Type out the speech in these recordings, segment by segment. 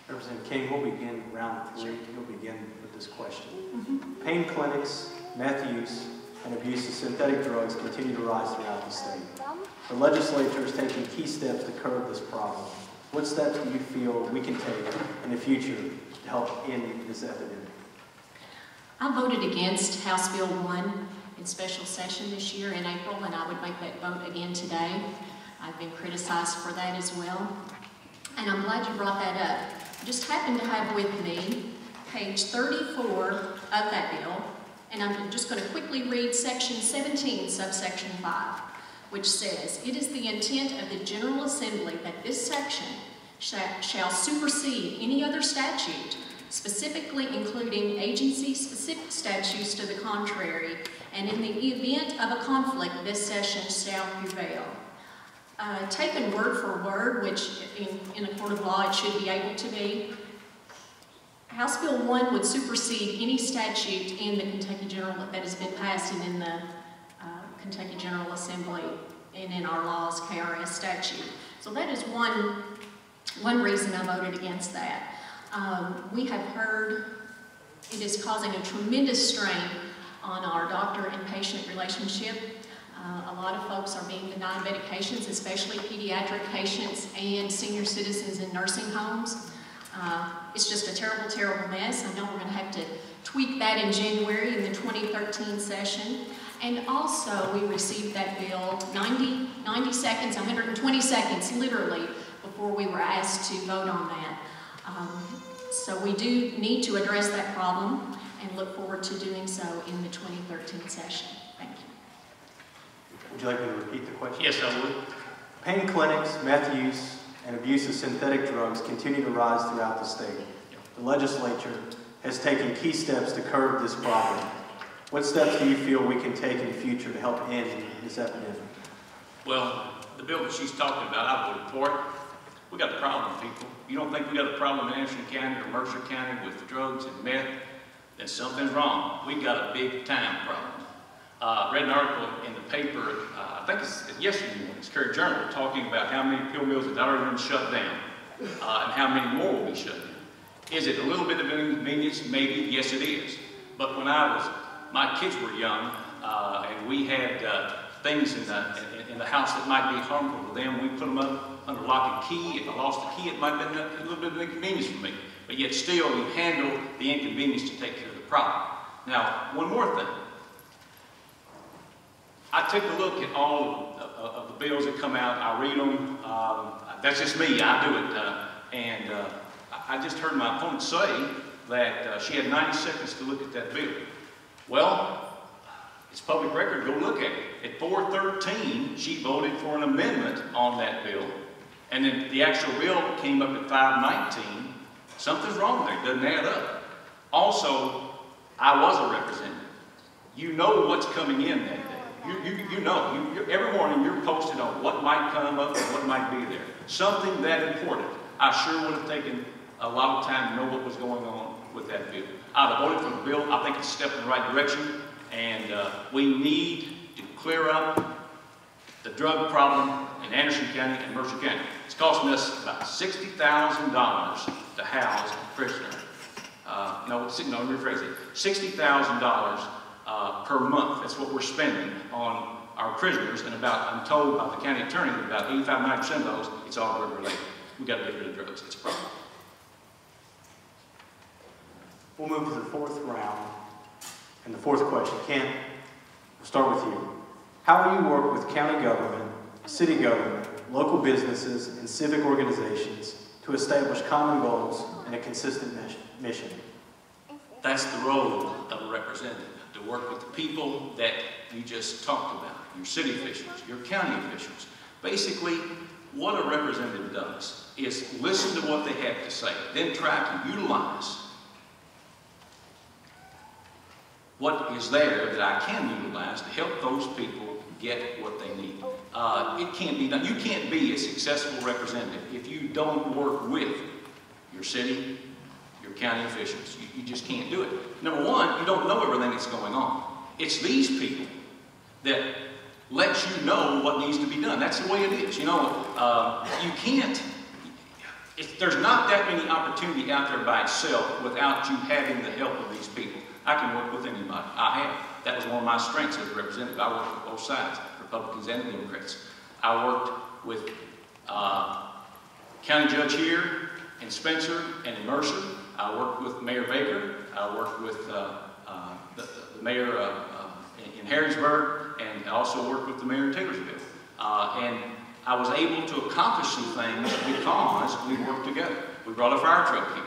Representative King, we'll begin round 3. You'll begin with this question. Pain clinics, meth use, and abuse of synthetic drugs continue to rise throughout the state. The legislature is taking key steps to curb this problem. What steps do you feel we can take in the future to help end this epidemic? I voted against House Bill 1 in special session this year in April, and I would make that vote again today. I've been criticized for that as well, and I'm glad you brought that up. I just happen to have with me page 34 of that bill, and I'm just going to quickly read section 17, subsection 5, which says, "It is the intent of the General Assembly that this section shall supersede any other statute, specifically including agency-specific statutes to the contrary, and in the event of a conflict, this section shall prevail." Taken word for word, which in a court of law it should be able to be, House Bill 1 would supersede any statute in the Kentucky General that has been passed and in the Kentucky General Assembly and in our laws, KRS statute. So that is one reason I voted against that. We have heard it is causing a tremendous strain on our doctor and patient relationship. A lot of folks are being denied medications, especially pediatric patients and senior citizens in nursing homes. It's just a terrible, terrible mess. I know we're going to have to tweak that in January in the 2013 session. And also, we received that bill 90 seconds, 120 seconds, literally, before we were asked to vote on that. So we do need to address that problem and look forward to doing so in the 2013 session. Thank you. Would you like me to repeat the question? Yes, I would. Pain clinics, meth use, and abuse of synthetic drugs continue to rise throughout the state. The legislature has taken key steps to curb this problem. What steps do you feel we can take in the future to help end this epidemic? Well, the bill that she's talking about, I voted for it. We got a problem, people. You don't think we got a problem in Anderson County or Mercer County with drugs and meth? Then something's wrong. We got a big time problem. Read an article in the paper, I think it's yesterday morning, it's Courier Journal, talking about how many pill mills have already been shut down and how many more will be shut down. Is it a little bit of an inconvenience? Maybe. Yes, it is. But when my kids were young and we had things in the house that might be harmful to them, we put them up under lock and key. If I lost the key, it might have been a little bit of an inconvenience for me. But yet still, you handle the inconvenience to take care of the problem. Now, one more thing. I take a look at all of the bills that come out. I read them. That's just me. I do it. I just heard my opponent say that she had 90 seconds to look at that bill. Well, it's public record. Go look at it. At 4:13, she voted for an amendment on that bill. And then the actual bill came up at 5:19. Something's wrong there. It doesn't add up. Also, I was a representative. You know what's coming in that day. You know, every morning you're posted on what might come up and what might be there. Something that important. I sure would have taken a lot of time to know what was going on with that bill. I'd have voted for the bill. I think it's a step in the right direction. And we need to clear up the drug problem in Anderson County and Mercer County. It's costing us about $60,000 to house a prisoner. No, rephrase it. $60,000 per month. That's what we're spending on our prisoners, and I'm told by the county attorney that about 85–90% of those, it's all drug related. We've got to get rid of drugs. It's a problem. We'll move to the fourth round. And the fourth question, Kent, we'll start with you. How will you work with county government, city government, local businesses, and civic organizations to establish common goals and a consistent mission? That's the role of a representative, to work with the people that you just talked about, your city officials, your county officials. Basically, what a representative does is listen to what they have to say, then try to utilize what is there that I can utilize to help those people get what they need. It can't be done. You can't be a successful representative if you don't work with your city, your county officials. You just can't do it. Number one, you don't know everything that's going on. It's these people that let you know what needs to be done. That's the way it is. You know, you can't, there's not that many opportunity out there by itself without you having the help of these people. I can work with anybody. I have. That was one of my strengths as a representative. I worked with both sides, Republicans and Democrats. I worked with county judge here in Spencer and in Mercer. I worked with Mayor Baker. I worked with the mayor in Harrisburg, and I also worked with the mayor in Taylorsville. And I was able to accomplish some things because we worked together. We brought a fire truck here.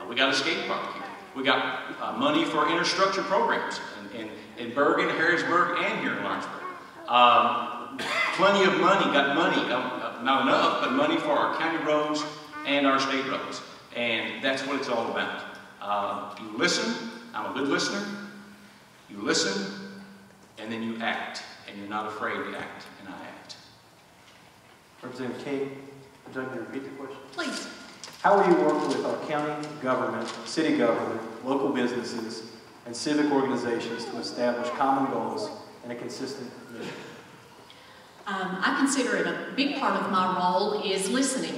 We got a skate park here. We got money for infrastructure programs in Bergen, Harrisburg, and here in Lawrenceburg. Plenty of money, got money, not enough, but money for our county roads and our state roads. And that's what it's all about. You listen. I'm a good listener. You listen, and then you act. And you're not afraid to act, and I act. Representative King, would you like me to repeat the question? Please. How will you work with our county government, city government, local businesses, and civic organizations to establish common goals and a consistent mission? I consider it a big part of my role is listening.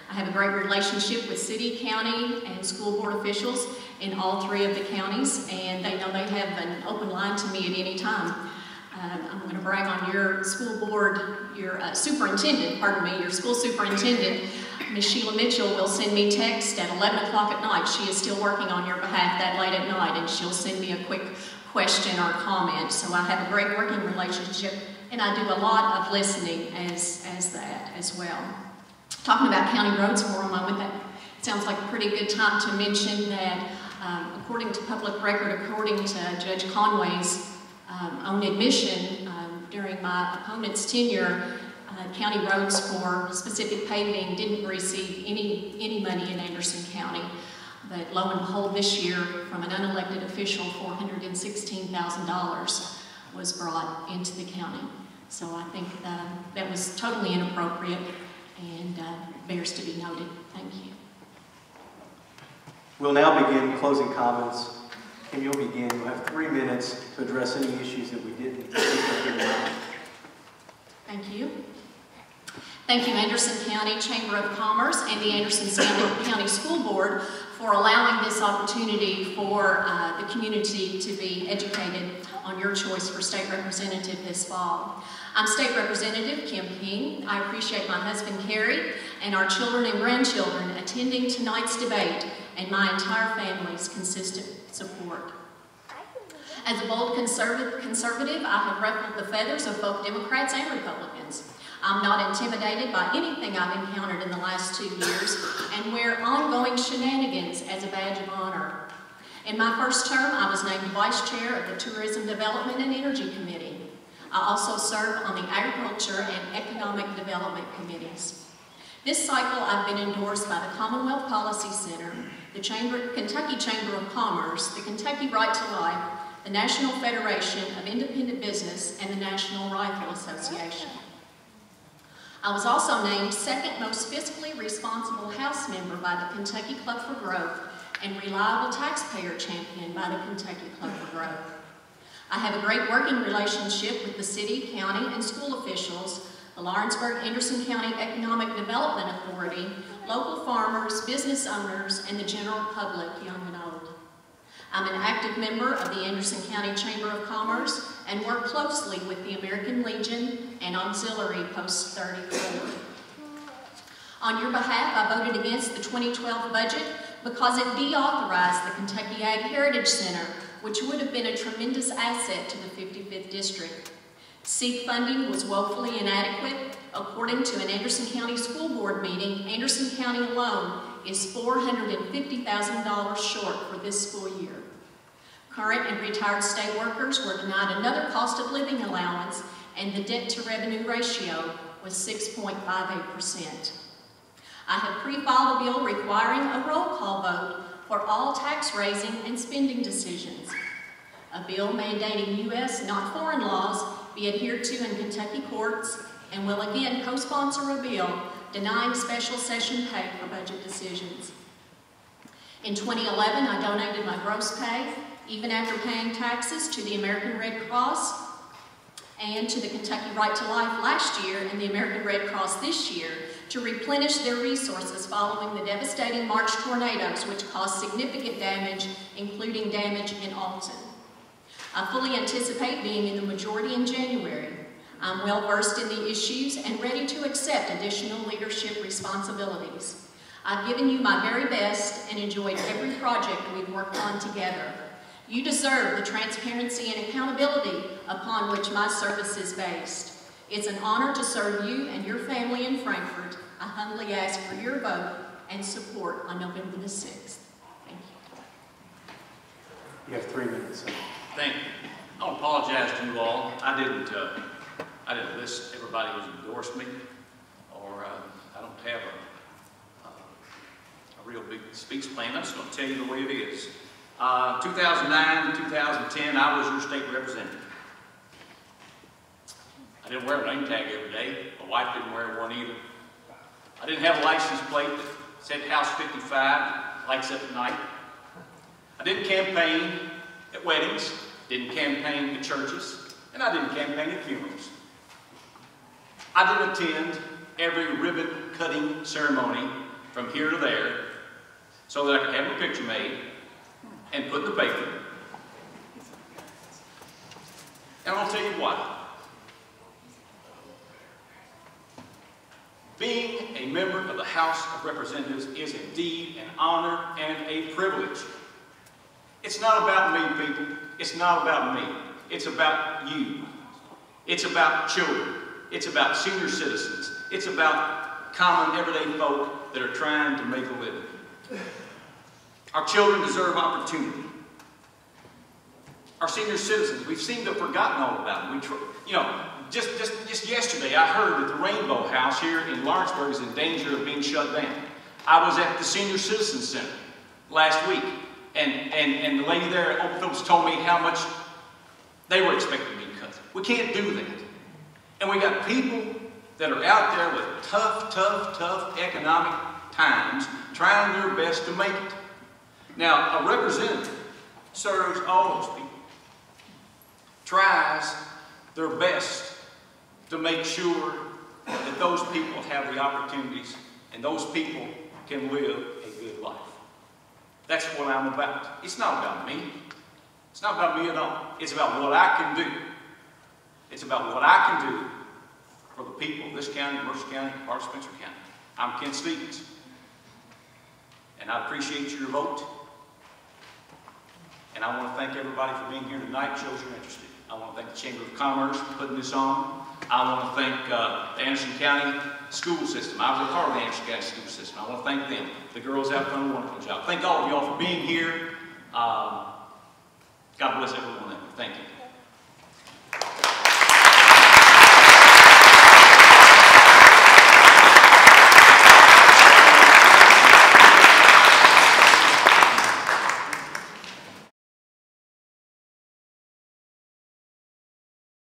I have a great relationship with city, county, and school board officials in all 3 of the counties, and they know they have an open line to me at any time. I'm going to brag on your school board, your superintendent, pardon me, your school superintendent, Ms. Sheila Mitchell will send me text at 11 o'clock at night. She is still working on your behalf that late at night, and she'll send me a quick question or comment. So I have a great working relationship, and I do a lot of listening as that as well. Talking about county roads for a moment, that sounds like a pretty good time to mention that according to public record, according to Judge Conway's own admission, during my opponent's tenure, county roads for specific paving didn't receive any money in Anderson County. But lo and behold, this year, from an unelected official, $416,000 was brought into the county. So I think that was totally inappropriate and bears to be noted. Thank you. We'll now begin closing comments. Kim, you'll begin. You'll have 3 minutes to address any issues that we didn't take. Thank you. Thank you, Anderson County Chamber of Commerce and the Anderson County School Board for allowing this opportunity for the community to be educated on your choice for state representative this fall. I'm State Representative Kim King. I appreciate my husband, Kerry, and our children and grandchildren attending tonight's debate and my entire family's consistent support. As a bold conservative, I have ruffled the feathers of both Democrats and Republicans. I'm not intimidated by anything I've encountered in the last 2 years and wear ongoing shenanigans as a badge of honor. In my first term, I was named Vice Chair of the Tourism Development and Energy Committee. I also serve on the Agriculture and Economic Development Committees. This cycle, I've been endorsed by the Commonwealth Policy Center, the Kentucky Chamber of Commerce, the Kentucky Right to Life, the National Federation of Independent Business, and the National Rifle Association. I was also named second most fiscally responsible House member by the Kentucky Club for Growth and reliable taxpayer champion by the Kentucky Club for Growth. I have a great working relationship with the city, county, and school officials, the Lawrenceburg-Anderson County Economic Development Authority, local farmers, business owners, and the general public, young and old. I'm an active member of the Anderson County Chamber of Commerce and work closely with the American Legion and Auxiliary Post 34. On your behalf, I voted against the 2012 budget because it deauthorized the Kentucky Ag Heritage Center, which would have been a tremendous asset to the 55th District. Seed funding was woefully inadequate. According to an Anderson County School Board meeting, Anderson County alone is $450,000 short for this school year. Current and retired state workers were denied another cost of living allowance, and the debt-to-revenue ratio was 6.58%. I have pre-filed a bill requiring a roll call vote for all tax raising and spending decisions. A bill mandating U.S., not foreign laws, be adhered to in Kentucky courts, and will again co-sponsor a bill denying special session pay for budget decisions. In 2011, I donated my gross pay, even after paying taxes, to the American Red Cross. and to the Kentucky Right to Life last year and the American Red Cross this year to replenish their resources following the devastating March tornadoes which caused significant damage, including damage in Alton. I fully anticipate being in the majority in January. I'm well versed in the issues and ready to accept additional leadership responsibilities. I've given you my very best and enjoyed every project we've worked on together. You deserve the transparency and accountability upon which my service is based. It's an honor to serve you and your family in Frankfort. I humbly ask for your vote and support on November the 6th. Thank you. You have 3 minutes. Thank you. I apologize to you all. I didn't list everybody who's endorsed me, or I don't have a real big speech plan. I'm just going to tell you the way it is. 2009 to 2010, I was your state representative. I didn't wear a name tag every day. My wife didn't wear one either. I didn't have a license plate that said House 55, lights up at night. I didn't campaign at weddings, didn't campaign at churches, and I didn't campaign at funerals. I didn't attend every ribbon-cutting ceremony from here to there so that I could have a picture made and put in the paper. And I'll tell you why. Being a member of the House of Representatives is indeed an honor and a privilege. It's not about me, people. It's not about me. It's about you. It's about children. It's about senior citizens. It's about common, everyday folk that are trying to make a living. Our children deserve opportunity. Our senior citizens, we seem to have forgotten all about them. Just yesterday, I heard that the Rainbow House here in Lawrenceburg is in danger of being shut down. I was at the Senior Citizen Center last week, and the lady there at Open Phillips told me how much they were expecting to be cut. We can't do that. And we got people that are out there with tough economic times trying their best to make it. Now, a representative serves all those people, tries their best to make sure that those people have the opportunities and those people can live a good life. That's what I'm about. It's not about me. It's not about me at all. It's about what I can do. It's about what I can do for the people of this county, Mercer County, part of Spencer County. I'm Ken Stevens, and I appreciate your vote. And I want to thank everybody for being here tonight. It shows you're interested. I want to thank the Chamber of Commerce for putting this on. I want to thank the Anderson County school system. I was a part of the Anderson County school system. I want to thank them. The girls have done a wonderful job. Thank all of y'all for being here. God bless everyone. Thank you.